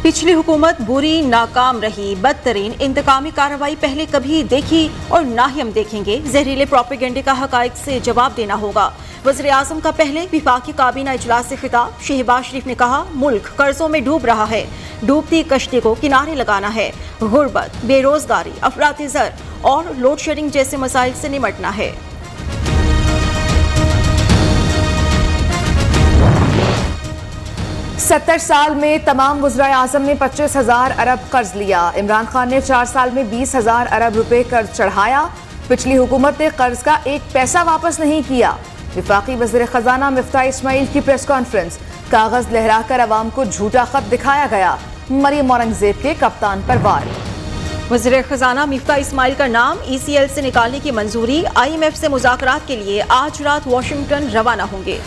पिछली हुकूमत बुरी नाकाम रही, बदतरीन इंतकामी कार्रवाई पहले कभी देखी और ना ही हम देखेंगे। जहरीले प्रोपेगेंडे का हकायक से जवाब देना होगा। वज़ीर आज़म का पहले विफाकी काबीना इजलास से खिताब। शहबाज शरीफ ने कहा, मुल्क कर्जों में डूब रहा है, डूबती कश्ती को किनारे लगाना है। गुर्बत, बेरोजगारी, अफराती ज़र और लोड शेडिंग जैसे मसाइल से निमटना है। 70 साल में तमाम वज़ीर आज़म ने 25,000 अरब कर्ज लिया। इमरान खान ने 4 साल में 20,000 अरब रुपए कर्ज चढ़ाया। पिछली हुकूमत ने कर्ज का एक पैसा वापस नहीं किया। विफाकी वज़ीर खजाना मिफ्ता इस्माइल की प्रेस कॉन्फ्रेंस। कागज लहराकर अवाम को झूठा खत दिखाया गया। मरियम औरंगजेब के कप्तान पर वार। वज़ीर खजाना मिफ्ता इस्माइल का नाम ECL से निकालने की मंजूरी। IMF से मुज़ाकरात के लिए आज रात वाशिंगटन रवाना होंगे।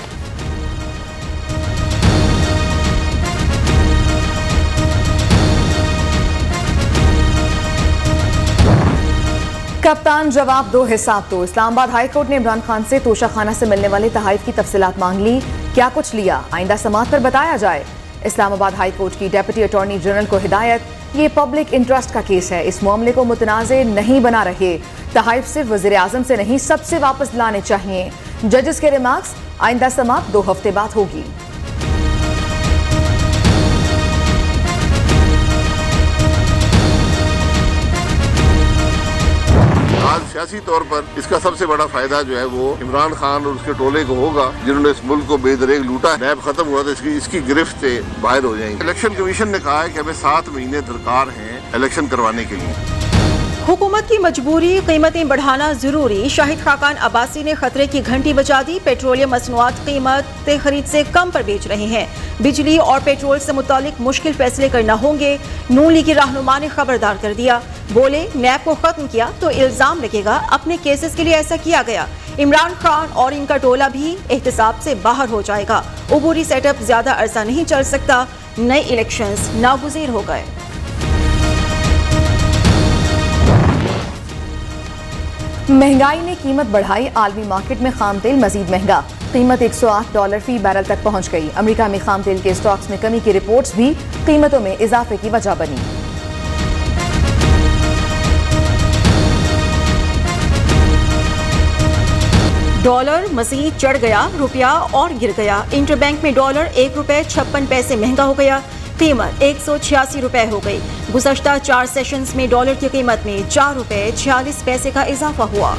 कप्तान जवाब दो, हिसाब दो। इस्लामाबाद हाई कोर्ट ने इमरान खान से तोशाखाना से मिलने वाले तहाइफ की तफसीलात मांग ली। क्या कुछ लिया, आइंदा समात पर बताया जाए। इस्लामाबाद हाई कोर्ट की डेप्यूटी अटॉर्नी जनरल को हिदायत, ये पब्लिक इंटरेस्ट का केस है, इस मामले को मुतनाज़े नहीं बना रहे। तहाइफ सिर्फ वज़ीर आज़म से नहीं, सबसे वापस लाने चाहिए। जजेस के रिमार्क्स, आइंदा समात 2 हफ्ते बाद होगी। आज सियासी तौर पर इसका सबसे बड़ा फायदा जो है वो इमरान खान और उसके टोले को होगा, जिन्होंने इस मुल्क को बेदरेग लूटा। नैब खत्म हुआ तो इसकी गिरफ्त से बाहर हो जाएंगे। इलेक्शन कमीशन ने कहा है कि हमें 7 महीने दरकार हैं इलेक्शन करवाने के लिए। हुकूमत की मजबूरी, कीमतें बढ़ाना जरूरी। शाहिद खाकान अब्बासी ने खतरे की घंटी बजा दी। पेट्रोलियम मसनूआत कीमत खरीद से कम पर बेच रहे हैं। बिजली और पेट्रोल से मुतालिक मुश्किल फैसले करना होंगे। नून लीग की रहनुमा ने खबरदार कर दिया। बोले, नैब को खत्म किया तो इल्जाम लगेगा अपने केसेस के लिए ऐसा किया गया। इमरान खान और इनका टोला भी एहतसाब से बाहर हो जाएगा। उबूरी सेटअप ज्यादा अरसा नहीं चल सकता। नए इलेक्शंस नागुज़ीर हो गए। महंगाई ने कीमत बढ़ाई। आलमी मार्केट में खाम तेल मजीद महंगा। कीमत $108 फी बैरल तक पहुंच गई। अमेरिका में खाम तेल के स्टॉक्स में कमी की रिपोर्ट्स भी कीमतों में इजाफे की वजह बनी। डॉलर मजीद चढ़ गया, रुपया और गिर गया। इंटरबैंक में डॉलर ₹1.56 महंगा हो गया। कीमत ₹186 हो गई। गुज़श्ता 4 सेशंस में डॉलर की कीमत में ₹4.46 का इजाफा हुआ।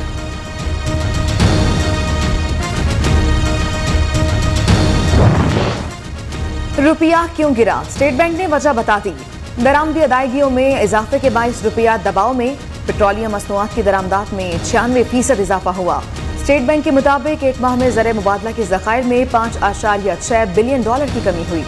रुपया क्यों गिरा, स्टेट बैंक ने वजह बता दी। दरामदी अदायगियों में इजाफे के बाइस रुपया दबाव में। पेट्रोलियम मसनूआत की दरामदात में 96% इजाफा हुआ। स्टेट बैंक के मुताबिक एक माह में ज़र मुबादला के ज़खायर में $5.6 बिलियन की कमी हुई।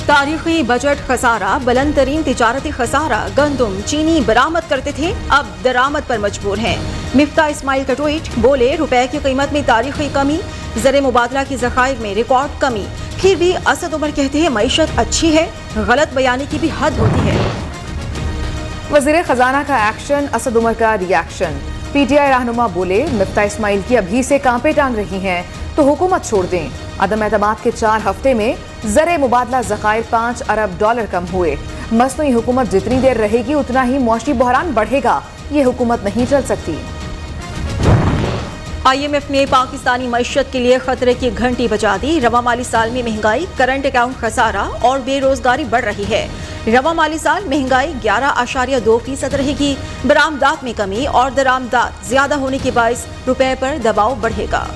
तारीखी बजट खसारा, बुलंद तरीन तिजारती खसारा। गंदम, चीनी बरामद करते थे, अब दरामद पर मजबूर हैं। मिफ्ता इस्माइल का ट्वीट, बोले, रुपए की कीमत में तारीखी कमी, ज़र मुबादला की ज़खायर में रिकॉर्ड कमी। फिर भी असद उमर कहते हैं मईशत अच्छी है। गलत बयानी की भी हद होती है। वज़ीर खजाना का एक्शन, असद उमर का रिएक्शन। PTI रहनुमा बोले, मिफ्ता इस्माइल की अभी से कांपे टांग रही हैं तो हुकूमत छोड़ दें। अदम एतमाद के 4 हफ्ते में ज़र मुबादला ज़खायर $5 अरब कम हुए। मसनूई हुकूमत जितनी देर रहेगी उतना ही मुआशी बहरान बढ़ेगा। ये हुकूमत नहीं चल सकती। IMF ने पाकिस्तानी मईशत के लिए खतरे की घंटी बजा दी। रवा माली साल में महंगाई, करंट अकाउंट खसारा और बेरोजगारी बढ़ रही है। रवा माली साल महंगाई 11.2% रहेगी। बरामदात में कमी और दरामदात ज्यादा होने के बायस रुपए पर दबाव बढ़ेगा।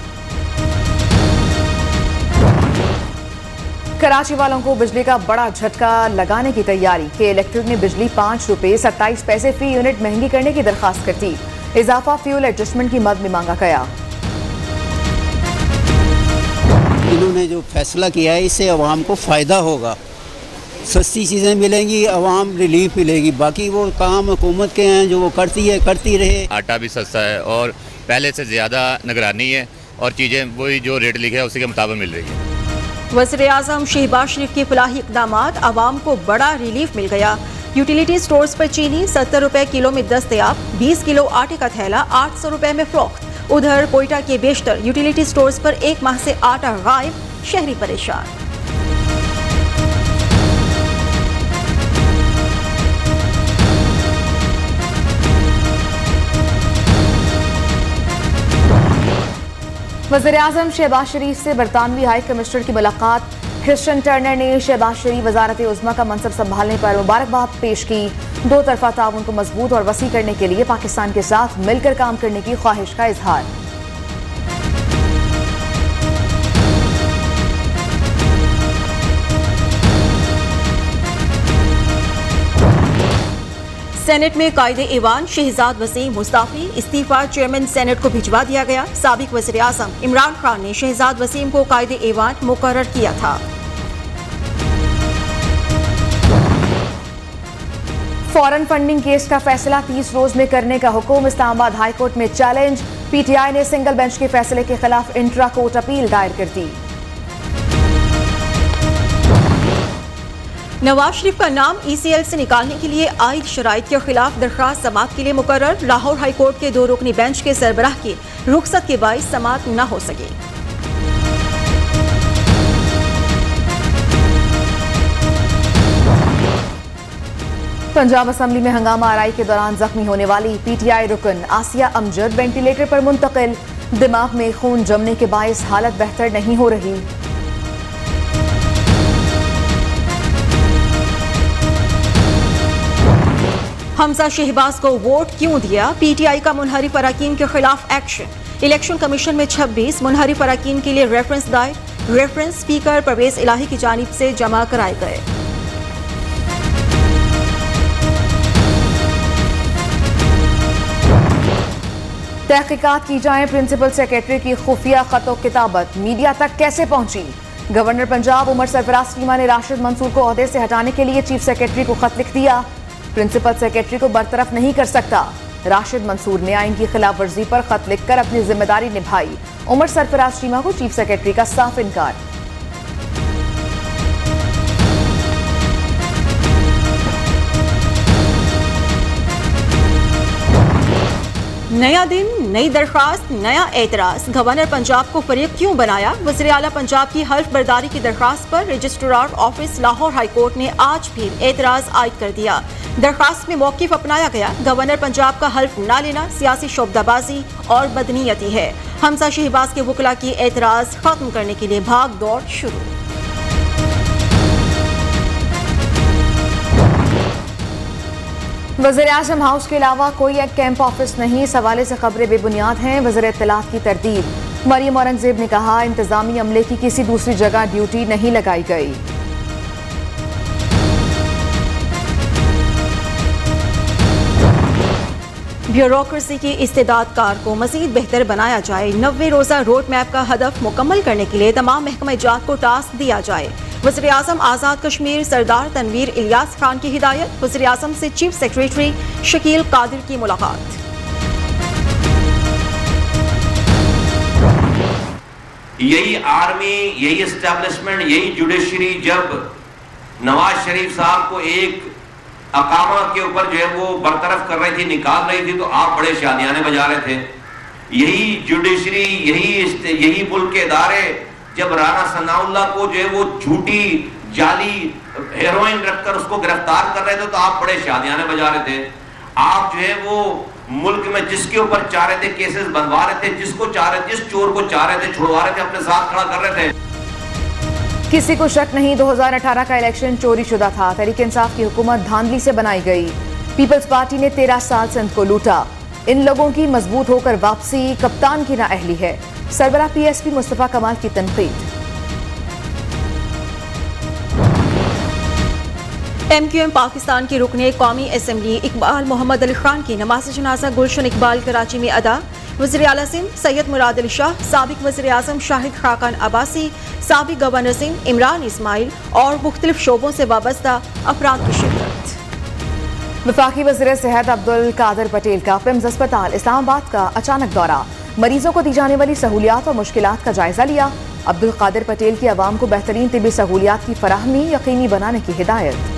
कराची वालों को बिजली का बड़ा झटका लगाने की तैयारी। के इलेक्ट्रिक ने बिजली ₹5.27 फी यूनिट महंगी करने की दरखास्त कर दी। इजाफा फ्यूल एडजस्टमेंट की मद में मांगा गया। इन्होंने जो फैसला किया है इससे अवाम को फ़ायदा होगा, सस्ती चीज़ें मिलेंगी, अवाम रिलीफ मिलेगी। बाकी वो काम हुकूमत के हैं जो वो करती है, करती रहे। आटा भी सस्ता है और पहले से ज़्यादा निगरानी है और चीज़ें वही जो रेट लिखे है उसी के मुताबिक मिल रही है। वज़ीर आज़म शहबाज शरीफ के फलाही इक़दामात, अवाम को बड़ा रिलीफ मिल गया। यूटिलिटी स्टोर्स पर चीनी ₹70 किलो में दस्तयाब। 20 किलो आटे का थैला ₹800 में फ़रोख्त। उधर कोयटा के बेशतर यूटिलिटी स्टोर्स पर 1 माह से आटा गायब, शहरी परेशान। वज़ीर-ए-आज़म शहबाज शरीफ से बरतानवी हाई कमिश्नर की मुलाकात। क्रिश्चियन टर्नर ने शहबाज शरीफ वज़ारत उज़्मा का मनसब संभालने पर मुबारकबाद पेश की। दो तरफा ताउन को मजबूत और वसी करने के लिए पाकिस्तान के साथ मिलकर काम करने की ख्वाहिश का इजहार। सेनेट में कायदे ईवान शहजाद वसीम मुस्ताफी, इस्तीफा चेयरमैन सेनेट को भिजवा दिया गया। साबिक वज़ीर आज़म इमरान खान ने शहजाद वसीम को कायदे ईवान मुकर्रर किया था। फॉरेन फंडिंग केस का फैसला 30 रोज में करने का हुक्म। इस्लामाबाद हाई कोर्ट में चैलेंज। पीटीआई ने सिंगल बेंच के फैसले के खिलाफ इंट्रा कोर्ट अपील दायर कर दी। नवाज शरीफ का नाम ECL से निकालने के लिए आयद शराइत के खिलाफ दरख्वास्त समाअत के लिए मुकर्रर। लाहौर हाई कोर्ट के 2 रुकनी बेंच के सरबराह की रुखसत के बाइस समाअत न हो सकी। पंजाब असम्बली में हंगामा आराई के दौरान जख्मी होने वाली पीटीआई रुकन आसिया अमजद वेंटिलेटर पर मुंतकिल। दिमाग में खून जमने के बायस हालत बेहतर नहीं हो रही। हमजा शहबाज को वोट क्यों दिया? पीटीआई का मुनहरिफ अरकान के खिलाफ एक्शन। इलेक्शन कमीशन में 26 मुनहरिफ अरकान के लिए रेफरेंस दायर। रेफरेंस स्पीकर परवेज इलाही की जानिब से जमा कराए गए। तहकीकात की जाए प्रिंसिपल सेक्रेटरी की खुफिया खतो किताबत मीडिया तक कैसे पहुंची? गवर्नर पंजाब उमर सरफराज चीमा ने राशिद मंसूर को ओहदे से हटाने के लिए चीफ सेक्रेटरी को खत लिख दिया। प्रिंसिपल सेक्रेटरी को बरतरफ नहीं कर सकता। राशिद मंसूर ने आइन की खिलाफ वर्जी पर खत लिखकर अपनी जिम्मेदारी निभाई। उमर सरफराज चीमा को चीफ सेक्रेटरी का साफ इनकार। नया दिन, नई दरख्वास्त, नया एतराज। गवर्नर पंजाब को फरीब क्यों बनाया? वज़ीर आला पंजाब की हल्फ बर्दारी की दरख्वास्त पर registrar office Lahore high court ने आज भी एतराज आयद कर दिया। दरख्वास्त में मौक़िफ़ अपनाया गया। गवर्नर पंजाब का हल्फ न लेना सियासी शोबदाबाजी और बदनीयती है। हमजा शहबाज के वकला की एतराज खत्म करने के लिए भाग दौड़ शुरू। वज़ीर-ए-आज़म हाउस के अलावा कोई एक कैंप ऑफिस नहीं, इस हवाले से खबरें बेबुनियाद हैं। वज़ीर इत्तलात की तरदीद। मरियम औरंगज़ेब ने कहा इंतजामी अमले की किसी दूसरी जगह ड्यूटी नहीं लगाई गई। ब्यूरोक्रेसी की इस्तेदादकार को मजीद बेहतर बनाया जाए। 90 रोज़ा रोड मैप का हदफ मुकम्मल करने के लिए तमाम महकमा जात को टास्क दिया जाए। वज़ीर आज़म आज़ाद कश्मीर सरदार तनवीर इलियास खान की हिदायत। वज़ीर आज़म से चीफ सेक्रेटरी शकील कादिर की मुलाकात। यही आर्मी, यही एस्टेब्लिशमेंट, यही जुडिशरी जब नवाज शरीफ साहब को एक अकामा के ऊपर जो है वो बरतरफ कर रही थी, निकाल रही थी, तो आप बड़े शादियाने बजा रहे थे। यही जुडिशरी, यही मुल्क के इदारे जब राना सनाउल्लाह को जो है वो झूठी जाली हेरोइन रखकर उसको गिरफ्तार कर रहे थे, तो आप बड़े शादियाने बजा रहे थे। आप जो है वो मुल्क में जिसके ऊपर चाह रहे थे केसेस बनवा रहे थे, जिस चोर को चाह रहे थे छुड़वा रहे थे, अपने साथ खड़ा कर रहे थे। किसी को शक नहीं 2018 का इलेक्शन चोरी शुदा था। तहरीक इंसाफ की हुकूमत धांधली से बनाई गई। पीपल्स पार्टी ने 13 साल सिंध को लूटा। इन लोगों की मजबूत होकर वापसी कप्तान की नाअहली है। सरबराह PSP मुस्तफा कमाल की तनकीद। MQM पाकिस्तान के रुकने कौमी असम्बली इकबाल मोहम्मद अली खान की नमाज जनाजा गुलशन इकबाल कराची में अदा। वज़ीर आला सिंध सैयद मुराद अली शाह, साबिक वज़ीर आज़म शाहिद खाकान अब्बासी, साबिक गवर्नर सिंध इमरान इस्माइल और मुख्तलिफ शोबों से वाबस्ता अफराद की शिरकत। वफाकी वज़ीर सेहत अब्दुल कादिर पटेल का पिम्स अस्पताल इस्लामाबाद का अचानक दौरा। मरीजों को दी जाने वाली सहूलियात और मुश्किलात का जायजा लिया। अब्दुल कादिर पटेल की आवाम को बेहतरीन तिबी सहूलियात की फराहमी यकीनी बनाने की हिदायत।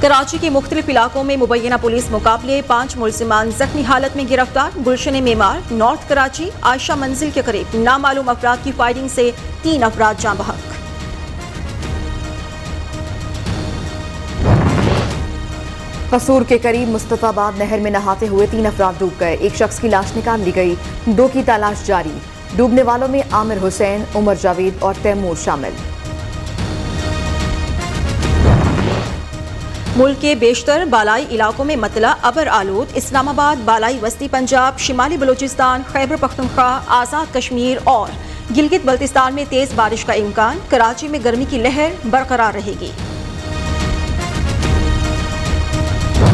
कराची के मुख्तलिफ इलाकों में मुबैना पुलिस मुकाबले, 5 मुलजिमान जख्मी हालत में गिरफ्तार। गुलशन मेमार, नॉर्थ कराची, आयशा मंजिल के करीब नामालूम अफराद की फायरिंग से 3 अफराद जाँ बहक। कसूर के करीब मुस्तफाबाद नहर में नहाते हुए 3 अफराद डूब गए। एक शख्स की लाश निकाल ली गई, 2 की तलाश जारी। डूबने वालों में आमिर हुसैन, उमर जावेद और तैमूर शामिल। मुल्क के बेशतर बालाई इलाकों में मतला अबर आलूद। इस्लामाबाद, बालाई वस्ती पंजाब, शिमाली बलूचिस्तान, खैबर पख्तूनख्वा, आज़ाद कश्मीर और गिलगित बल्तिस्तान में तेज बारिश का इम्कान। कराची में गर्मी की लहर बरकरार रहेगी।